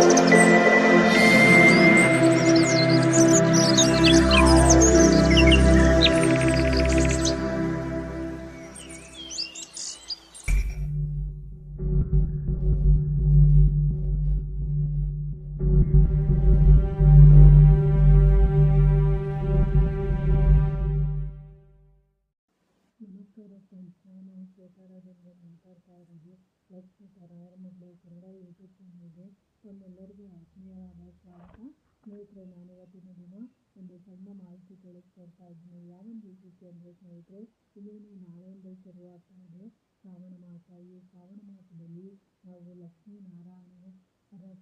ನಮಸ್ಕಾರ ಫ್ರೆಂಡ್ಸ್, ನಾನು ಶ್ವೇತಾರಾಜೇಂದ್ರ ಮಾತಾಡ್ತಾ ಇರೋದು ಲಕ್ಷ್ಮೀ ರಾಯರ ಮಗಳು ಕನ್ನಡ ಯೂಟ್ಯೂಬ್ ಚಾನಲ್ಗೆ ತಮ್ಮೆಲ್ಲರಿಗೂ ಆತ್ಮೀಯವಾದ ಸ್ವಾಗತ. ಸ್ನೇಹಿತರೆ, ನಾನು ಇವತ್ತಿನ ದಿನ ಒಂದು ಸಣ್ಣ ಮಾಹಿತಿ ತಿಳಿಸ್ಕೊಡ್ತಾ ಇದ್ದೀನಿ. ಯಾವೊಂದು ವಿಷಯಕ್ಕೆ ಅಂದರೆ ಸ್ನೇಹಿತರೆ, ಇನ್ನೇನು ನಾಳೆಯಿಂದ ಶುರುವಾಗ್ತಾ ಇದೆ ಶ್ರಾವಣ ಮಾಸ. ಈ ಶ್ರಾವಣ ಮಾಸದಲ್ಲಿ ನಾವು ಲಕ್ಷ್ಮೀನಾರಾಯಣರ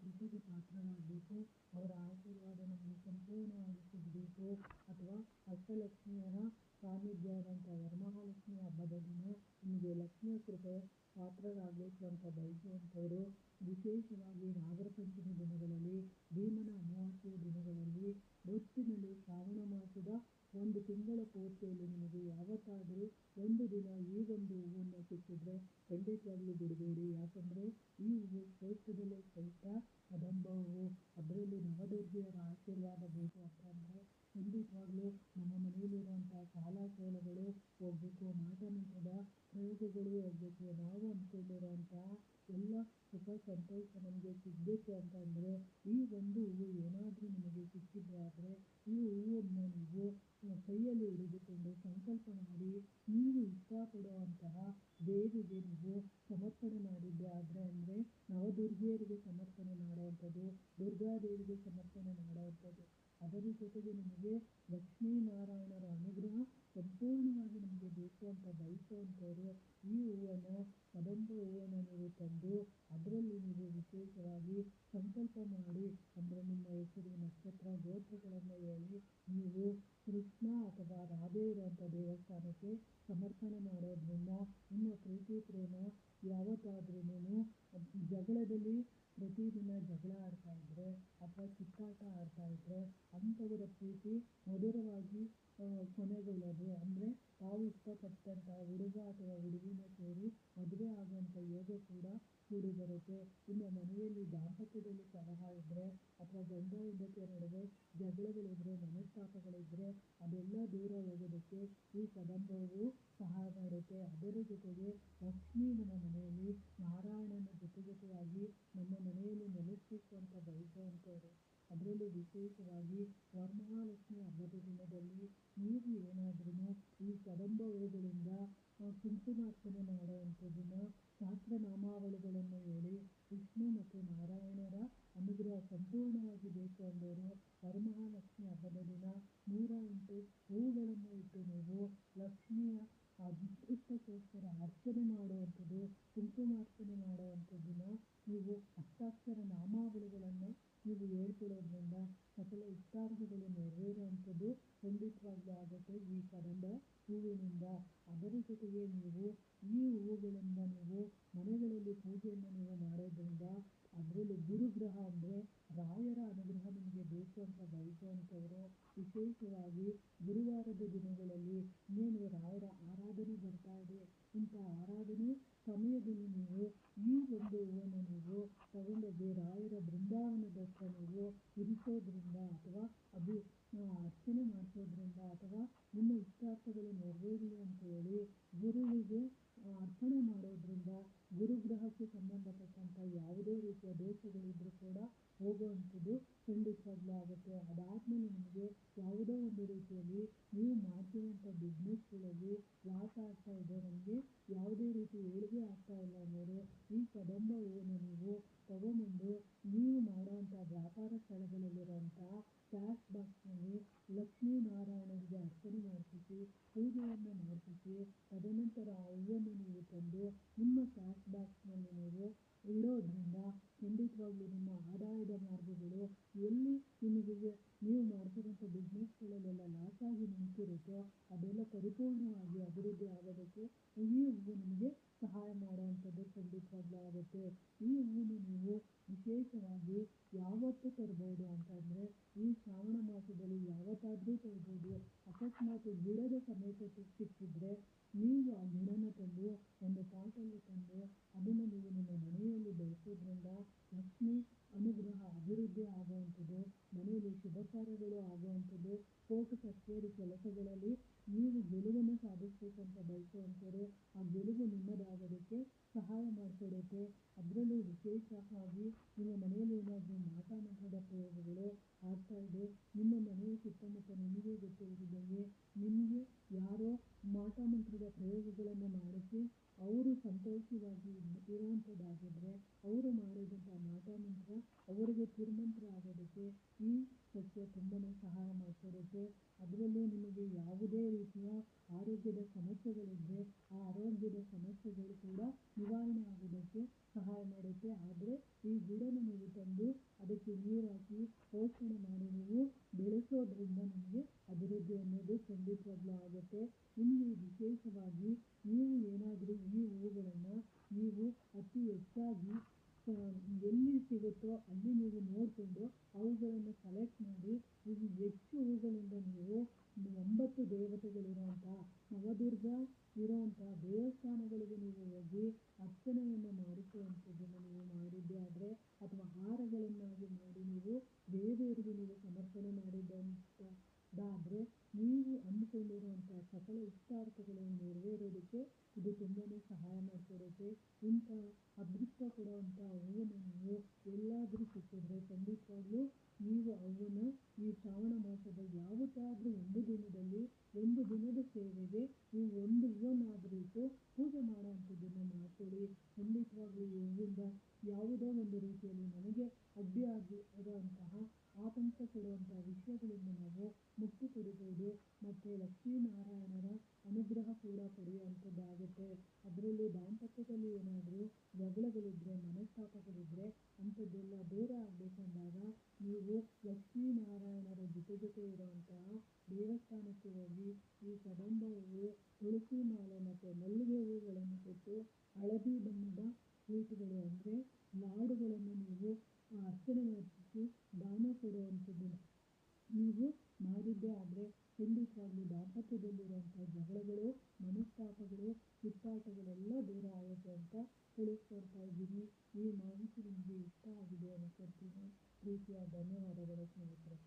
ಕೃಪೆಗೆ ಪಾತ್ರರಾಗಬೇಕು, ಅವರ ಆಶೀರ್ವಾದ ನಮಗೆ ಸಂಪೂರ್ಣವಾಗಿ ಸಿಗಬೇಕು, ಅಥವಾ ಅಷ್ಟಲಕ್ಷ್ಮಿಯರ ಸಾನ್ನಿಧ್ಯ ಆದಂಥ ವರಮಹಾಲಕ್ಷ್ಮಿ ಹಬ್ಬದ ದಿನ ನಿಮಗೆ ಲಕ್ಷ್ಮಿಯ ಕೃಪೆ ಪಾತ್ರರಾಗಬೇಕು ಅಂತ ಬಯಸುವಂಥವರು ವಿಶೇಷವಾಗಿ ನಾಗರ ಪಂಚಮಿ ದಿನಗಳಲ್ಲಿ, ಭೀಮನ ಅಮಾವಾಸ್ಯೆಯ ದಿನಗಳಲ್ಲಿ, ಒಟ್ಟಿನಲ್ಲಿ ಶ್ರಾವಣ ಮಾಸದ ಒಂದು ತಿಂಗಳ ಪೂರ್ತಿಯಲ್ಲಿ ನಿಮಗೆ ಯಾವತ್ತಾದರೂ ಒಂದು ದಿನ ಈ ಒಂದು ಹೂವನ್ನು ಸಿಕ್ಕಿದ್ರೆ ಖಂಡಿತವಾಗ್ಲೂ ಬಿಡಬೇಡಿ. ಯಾಕಂದರೆ ಈ ಹೂವು ಶ್ರೇಷ್ಠದಲ್ಲೇ ಶ್ರೇಷ್ಠ ಕದಂಬ ಹೂವು. ಅದರಲ್ಲಿ ನವದುರ್ಗೆಯರ ಆಶೀರ್ವಾದ ಬೇಕು ಅಂತಂದರೆ ಖಂಡಿತವಾಗ್ಲೂ ನಮ್ಮ ಮನೆಯಲ್ಲಿರುವಂಥ ಸಾಲ ಸೋಲಗಳು ಹೋಗಬೇಕು, ಮಾಟ ಮಂತ್ರದ ಪ್ರಯೋಗಗಳು ಹೋಗಬೇಕು, ನಾವು ಅಂದ್ಕೊಂಡಿರುವಂಥ ಎಲ್ಲ ಸುಖ ಸಂತೋಷ ನಮಗೆ ಸಿಗಬೇಕು ಅಂತಂದರೆ ಈ ಒಂದು ಹೂವು ಏನಾದರೂ ನಿಮಗೆ ಸಿಕ್ಕಿದೆ ಆದರೆ ಈ ಹೂವನ್ನು ನೀವು ಕೈಯಲ್ಲಿ ಹಿಡಿದುಕೊಂಡು ಸಂಕಲ್ಪ ಮಾಡಿ ನೀವು ಇಷ್ಟಪಡುವಂತಹ ದೇವಿಗೆ ನೀವು ಸಮರ್ಪಣೆ ಮಾಡಿದ್ದೆ ಆದರೆ ಅಂದರೆ ನವದುರ್ಗಿಯರಿಗೆ ಸಮರ್ಪಣೆ ಮಾಡುವಂಥದ್ದು, ದುರ್ಗಾದೇವಿಗೆ ಸಮರ್ಪಣೆ ಮಾಡುವಂಥದ್ದು. ಅದರ ಜೊತೆಗೆ ನಿಮಗೆ ಲಕ್ಷ್ಮೀನಾರಾಯಣರ ಅನುಗ್ರಹ ಸಂಪೂರ್ಣವಾಗಿ ನಮಗೆ ಬೇಕು ಅಂತ ಬಯಸುವಂಥವರು ಈ ಹೂವನ್ನು, ಕದಂಬ ಹೂವನ್ನು ನೀವು ತಂದು ಅದರಲ್ಲಿ ನೀವು ವಿಶೇಷವಾಗಿ ಸಂಕಲ್ಪ ಮಾಡಿ, ಅಂದರೆ ನಿಮ್ಮ ಹೆಸರು, ನಕ್ಷತ್ರ, ಗೋತ್ರಗಳನ್ನು ಹೇಳಿ ನೀವು ಕೃಷ್ಣ ಅಥವಾ ರಾಧೆ ಇರುವಂಥ ದೇವಸ್ಥಾನಕ್ಕೆ ಸಮರ್ಪಣೆ ಮಾಡೋದ್ರಿಂದ ನಿಮ್ಮ ಪ್ರೀತಿ ಪ್ರೇಮ ಯಾವತ್ತಾದ್ರೂ ಜಗಳದಲ್ಲಿ ಪ್ರತಿದಿನ ಜಗಳ ಆಡ್ತಾ ಇದ್ದರೆ ಅಥವಾ ಕಿತ್ತಾಟ ಆಡ್ತಾ ಇದ್ದರೆ ಅಂಥವರ ಪ್ರೀತಿ ಮಧುರವಾಗಿ ಕೊನೆಗೊಳ್ಳೋದು, ಅಂದರೆ ತಾವು ಇಷ್ಟಪಟ್ಟಂಥ ಹುಡುಗ ಅಥವಾ ಹುಡುಗಿನ ಸೇರಿ ಮದುವೆ ಆಗುವಂಥ ಯೋಗ ಕೂಡ ಕೂಡಿ ಬರುತ್ತೆ. ಇನ್ನು ಮನೆಯಲ್ಲಿ ದಾಂಪತ್ಯದಲ್ಲಿ ಕಲಹ ಇದ್ದರೆ ಅಥವಾ ಗಂಡ ಹೆಂಡತಿಯ ನಡುವೆ ಜಗಳಗಳಿದ್ದರೆ, ಮನಸ್ತಾಪಗಳಿದ್ದರೆ ಅದೆಲ್ಲ ದೂರ ಹೋಗೋದಕ್ಕೆ ಈ ಕದಂಬವು ಸಹಾಯ ಮಾಡುತ್ತೆ. ಅದರ ಜೊತೆಗೆ ಲಕ್ಷ್ಮೀ ನಮ್ಮ ಮನೆಯಲ್ಲಿ ನಾರಾಯಣನ ಜೊತೆಯಾಗಿ ನಮ್ಮ ಮನೆಯಲ್ಲಿ ನೆಲೆಸಬೇಕು ಅಂತ ಬಯಸುವಂಥವ್ರು, ಅದರಲ್ಲೂ ವಿಶೇಷವಾಗಿ ವರಮಹಾಲಕ್ಷ್ಮಿ ಹಬ್ಬದ ದಿನದಲ್ಲಿ ನೀವು ಏನಾದ್ರೂ ಈ ಕದಂಬ ಹೂಗಳಿಂದ ಕುಂಕುಮಾರ್ಚನೆ ಮಾಡುವಂಥದ್ದನ್ನು, ಸಹಸ್ರನಾಮಾವಳಿಗಳನ್ನು ಹೇಳಿ ವಿಷ್ಣು ಮತ್ತು ನಾರಾಯಣರ ಅನುಗ್ರಹ ಸಂಪೂರ್ಣವಾಗಿ ಬೇಕು ಅಂದವರು ವರಮಹಾಲಕ್ಷ್ಮಿ ಹಬ್ಬದ ದಿನ 108 ಹೂಗಳನ್ನು ಇಟ್ಟು ನೀವು ಲಕ್ಷ್ಮಿಯ ಅದೃಷ್ಟಕ್ಕೋಸ್ಕರ ಅರ್ಚನೆ ಮಾಡುವಂಥದ್ದು, ಕುಂಕುಮಾರ್ಚನೆ ಮಾಡುವಂಥದ್ದನ್ನು, ನೀವು ಅಷ್ಟಾಕ್ಷರ ನಾಮಾವಳಿಗಳನ್ನು ನೀವು ಹೇಳ್ಕೊಳ್ಳೋದ್ರಿಂದ ಸಕಲ ಇಷ್ಟಾರ್ಥಗಳು ನೆರವೇರುವಂಥದ್ದು ಖಂಡಿತವಾಗ್ಲೂ ಆಗುತ್ತೆ ಈ ಕದಂಬ ಹೂವಿನಿಂದ. ಅದರ ಜೊತೆಗೆ ನೀವು ಈ ಹೂವುಗಳಿಂದ ನೀವು ಮನೆಗಳಲ್ಲಿ ಪೂಜೆಯನ್ನು ನೀವು ಮಾಡೋದ್ರಿಂದ ಅದರಲ್ಲಿ ಗುರುಗ್ರಹ ಅಂದರೆ ರಾಯರ ಅನುಗ್ರಹ ನಿಮಗೆ ಬೇಕು ಅಂತ ಬಯಸುವಂಥವರು ವಿಶೇಷವಾಗಿ ಗುರುವಾರದ ದಿನಗಳಲ್ಲಿ ಇನ್ನೇನು ರಾಯರ ಆರಾಧನೆ ಬರ್ತಾ ಇದೆ, ಇಂಥ ಆರಾಧನೆ ಸಮಯದಲ್ಲಿ ನೀವು ಈ ಒಂದು ಹೂವನ್ನು ನೀವು ತಗೊಂಡೋಗಿ ರಾಯರ ಬೃಂದಾವನದ ಹತ್ರ ನೀವು ಇರಿಸೋದ್ರಿಂದ ಅಥವಾ ಅದು ಅರ್ಚನೆ ಮಾಡಿಸೋದ್ರಿಂದ ಅಥವಾ ನಿಮ್ಮ ಇಷ್ಟಾರ್ಥಗಳು ನೆರವೇರಲಿ ಅಂತ ಹೇಳಿ ಗುರುವಿಗೆ ಅರ್ಪಣೆ ಮಾಡೋದ್ರಿಂದ ಗುರುಗ್ರಹಕ್ಕೆ ಸಂಬಂಧಪಟ್ಟಂಥ ಯಾವುದೇ ರೀತಿಯ ದೋಷಗಳಿದ್ರೂ ಕೂಡ ಹೋಗುವಂಥದ್ದು ಖಂಡಿತವಾಗ್ಲೂ ಆಗುತ್ತೆ. ಅದಾದಮೇಲೆ ನಿಮಗೆ ಯಾವುದೋ ಒಂದು ರೀತಿಯಲ್ಲಿ ನೀವು ಮಾಡ್ತಿರುವಂಥ ಬಿಸ್ನೆಸ್ಗಳಲ್ಲಿ ಲಾಸ್ ಆಗ್ತಾ ಇದೆ, ನಮಗೆ ಯಾವುದೇ ರೀತಿ ಏಳಿಗೆ ಆಗ್ತಾ ಇಲ್ಲ ಅನ್ನೋರು ಈ ಕದಂಬ ಹೂವನ್ನು ನೀವು ತಗೊಂಬಂದು ನೀವು ಮಾಡುವಂಥ ವ್ಯಾಪಾರ ಸ್ಥಳಗಳಲ್ಲಿರುವಂಥ ಕ್ಯಾಶ್ ಬಾಕ್ಸ್ನಲ್ಲಿ ಲಕ್ಷ್ಮೀನಾರಾಯಣರಿಗೆ ಅರ್ಚನೆ ಮಾಡಿಸಿ ಪೂಜೆಯನ್ನು ಮಾಡಿಸಿ ತದನಂತರ ಆ ಹೂವನ್ನು ನೀವು ತಂದು ನಿಮ್ಮ ಕ್ಯಾಶ್ ಬಾಕ್ಸ್ನಲ್ಲಿ ನೀವು ಇಡೋದ್ರಿಂದ ಖಂಡಿತವಾಗ್ಲೂ ನಿಮ್ಮ ಆದಾಯದ ಮಾರ್ಗಗಳು ಎಲ್ಲಿ ನಿಮಗೆ ನೀವು ಮಾಡ್ತಿರೋಂಥ ಬಿಸ್ನೆಸ್ಗಳಲ್ಲೆಲ್ಲ ಲಾಸ್ ಆಗಿ ನಿಂತಿರುತ್ತೋ ಅದೆಲ್ಲ ಪರಿಪೂರ್ಣವಾಗಿ ಅಭಿವೃದ್ಧಿ ಆಗೋದಕ್ಕೆ ಈ ಹೂವು ನಿಮಗೆ ಸಹಾಯ ಮಾಡುವಂಥದ್ದು ಖಂಡಿತವಾಗ್ಲೂ ಆಗುತ್ತೆ. ಈ ಹೂವನ್ನು ನೀವು ವಿಶೇಷವಾಗಿ ಯಾವತ್ತೂ ತರ್ಬೋದು ಅಂತಂದರೆ ಈ ಶ್ರಾವಣ ಮಾಸದಲ್ಲಿ ಯಾವತ್ತಾದರೂ ತರ್ಬೋದು. ಅಕಸ್ಮಾತ್ ಗಿಡದ ಸಮೇತ ಸಿಕ್ಕಿದ್ರೆ ನೀವು ಆ ಗಿಡನ ತಂದು ಒಂದು ಪಾಟಲ್ಲಿ ತಂದು ಅದನ್ನು ನೀವು ನಿಮ್ಮ ಮನೆಯಲ್ಲಿ ಬೆಳೆಸೋದ್ರಿಂದ ಲಕ್ಷ್ಮಿ ಅನುಗ್ರಹ ಮಾಡೋದಕ್ಕೆ ಸಹಾಯ ಮಾಡಿಕೊಡುತ್ತೆ. ಅದರಲ್ಲೂ ವಿಶೇಷವಾಗಿ ನಿಮ್ಮ ಮನೆಯಲ್ಲಿ ಏನಾದರೂ ಮಾಟ ಮಂತ್ರದ ಪ್ರಯೋಗಗಳು ಆಗ್ತಾ ಇದೆ, ನಿಮ್ಮ ಮನೆಯ ಸುತ್ತಮುತ್ತ ನಿಮಗೆ ಗೊತ್ತಿಲ್ಲದಂಗೆ ನಿಮಗೆ ಯಾರೋ ಮಾಟ ಮಂತ್ರದ ಪ್ರಯೋಗಗಳನ್ನು ಮಾಡಿಸಿ ಅವರು ಸಂತೋಷವಾಗಿ ಇರುವಂಥದ್ದಾಗಿದ್ದರೆ, ಅವರು ಮಾಡಿದಂಥ ಮಾಟ ಮಂತ್ರ ಅವರಿಗೆ ತಿರುಮಂತ್ರ ಆಗೋದಕ್ಕೆ ಈ ಸಸ್ಯ ತುಂಬನೇ ಸಹಾಯ ಮಾಡಿಕೊಡುತ್ತೆ. ಅದರಲ್ಲೂ ನಿಮಗೆ ಯಾವುದೇ ರೀತಿಯ ಆರೋಗ್ಯದ ಸಮಸ್ಯೆಗಳಿದ್ದರೆ ಆ ಆರೋಗ್ಯದ ಸಮಸ್ಯೆಗಳು ಕೂಡ ನಿವಾರಣೆ ಆಗೋದಕ್ಕೆ ಸಹಾಯ ಮಾಡುತ್ತೆ. ಆದರೆ ಈ ಗಿಡನ ನೀವು ತಂದು ಅದಕ್ಕೆ ನೀರು ಹಾಕಿ ಪೋಷಣೆ ಮಾಡಿ ನೀವು ಬೆಳೆಸೋದ್ರಿಂದ ನಿಮಗೆ ಅಭಿವೃದ್ಧಿ ಅನ್ನೋದು ಖಂಡಿತವಾಗ್ಲೂ ಆಗುತ್ತೆ. ನಿಮಗೆ ವಿಶೇಷವಾಗಿ ನೀವು ಏನಾದರೂ ಈ ಹೂವುಗಳನ್ನು ನೀವು ಅತಿ ಹೆಚ್ಚಾಗಿ ಎಲ್ಲಿ ಸಿಗುತ್ತೋ ಅಲ್ಲಿ ನೀವು ನೋಡಿಕೊಂಡು ಅವುಗಳನ್ನು ಕಲೆಕ್ಟ್ ಮಾಡಿ ನೀವು ಹೆಚ್ಚು ಹೂಗಳಿಂದ ನೀವು 9 ದೇವತೆಗಳಿರುವಂಥ ನವದುರ್ಗ ಇರುವಂಥ ದೇವಸ್ಥಾನಗಳಿಗೆ ನೀವು ಹೋಗಿ ಅರ್ಚನೆಯನ್ನು ಮಾಡಿಸುವಂಥದ್ದನ್ನು ನೀವು ಮಾಡಿದ್ದೆ ಆದರೆ, ಅಥವಾ ಹಾರಗಳನ್ನಾಗಿ ಮಾಡಿ ನೀವು ದೇವರಿಗೆ ನೀವು ಸಮರ್ಪಣೆ ಮಾಡಿದಂಥದ್ದಾದರೆ, ನೀವು ಅಂದುಕೊಂಡಿರುವಂಥ ಸಕಲ ಇಷ್ಟಾರ್ಥಗಳನ್ನು ನೆರವೇರೋದಕ್ಕೆ ಇದು ತುಂಬನೇ ಸಹಾಯ ಮಾಡಿಕೊಡುತ್ತೆ. ಇಂಥ ಅದೃಷ್ಟ ಕೊಡುವಂಥ ಹೂವನ್ನು ನೀವು ಎಲ್ಲಾದರೂ ಸಿಕ್ಕಿದ್ರೆ ಖಂಡಿತವಾಗ್ಲೂ ನೀವು ಅವನ್ನು ಈ ಶ್ರಾವಣ ಮಾಸದ ಯಾವತ್ತಾದರೂ ಒಂದು ದಿನದ ಸೇವೆಗೆ ನೀವು ಒಂದು ಹೂವನ್ನಾದರೂ ಇಟ್ಟು ಪೂಜೆ ಮಾಡೋವಂಥದ್ದನ್ನು ಮಾಡ್ಕೊಳ್ಳಿ. ಖಂಡಿತವಾಗ್ಲೂ ಈ ಹೂವಿಂದ ಯಾವುದೋ ಒಂದು ರೀತಿಯಲ್ಲಿ ನಮಗೆ ಅಡ್ಡಿಯಾಗಿ ಇರುವಂತಹ ಆತಂಕ ಕೊಡುವಂಥ ವಿಷಯಗಳಿಂದ ನಾವು ಮುಕ್ತಿ ಪಡಿಬೋದು ಮತ್ತು ಲಕ್ಷ್ಮೀನಾರಾಯಣರ ಅನುಗ್ರಹ ಕೂಡ ಪಡೆಯುವಂಥದ್ದಾಗುತ್ತೆ. ಅದರಲ್ಲೂ ದಾಂಪತ್ಯದಲ್ಲಿ ಏನಾದರೂ ಜಗಳಗಳಿದ್ದರೆ, ಮನಸ್ತಾಪಗಳಿದ್ದರೆ ಅಂಥದ್ದೆಲ್ಲ ದೂರ ಆಗಬೇಕಂದಾಗ ನೀವು ಲಕ್ಷ್ಮೀನಾರಾಯಣರ ಜೊತೆ ಇರುವಂತಹ ದೇವಸ್ಥಾನಕ್ಕೆ ಹೋಗಿ ಈ ಕದಂಬ ಹೂವು, ತುಳಸಿ ಮಾಲೆ ಮತ್ತು ಮಲ್ಲಿಗೆ ಹೂವುಗಳನ್ನು ಕೊಟ್ಟು ಹಳದಿ ಬಣ್ಣದ ಸ್ವೀಟುಗಳು ಅಂದರೆ ಲಾಡುಗಳನ್ನು ನೀವು ಅರ್ಚನೆ ಮಾಡಿಸಿ ದಾನ ಕೊಡುವಂಥದ್ದು ನೀವು ಮಾಡಿದ್ದೇ ಆದರೆ ಖಂಡಿತವಾಗ್ಲೂ ದಾಂಪತ್ಯದಲ್ಲಿರುವಂಥ ಜಗಳಗಳು, ಮನಸ್ತಾಪಗಳು, ಕಿತ್ತಾಟಗಳೆಲ್ಲ ದೂರ ಆಗುತ್ತೆ ಅಂತ ತಿಳಿಸ್ಕೊಡ್ತಾ ಇದ್ದೀನಿ. ಈ ಮಾಹಿತಿ ನಿಮಗೆ ಇಷ್ಟ ಆಗಿದೆ ಅನ್ಕೊಳ್ತೀನಿ. ಪ್ರೀತಿಯ ಧನ್ಯವಾದಗಳು ಸ್ನೇಹಿತರೆ.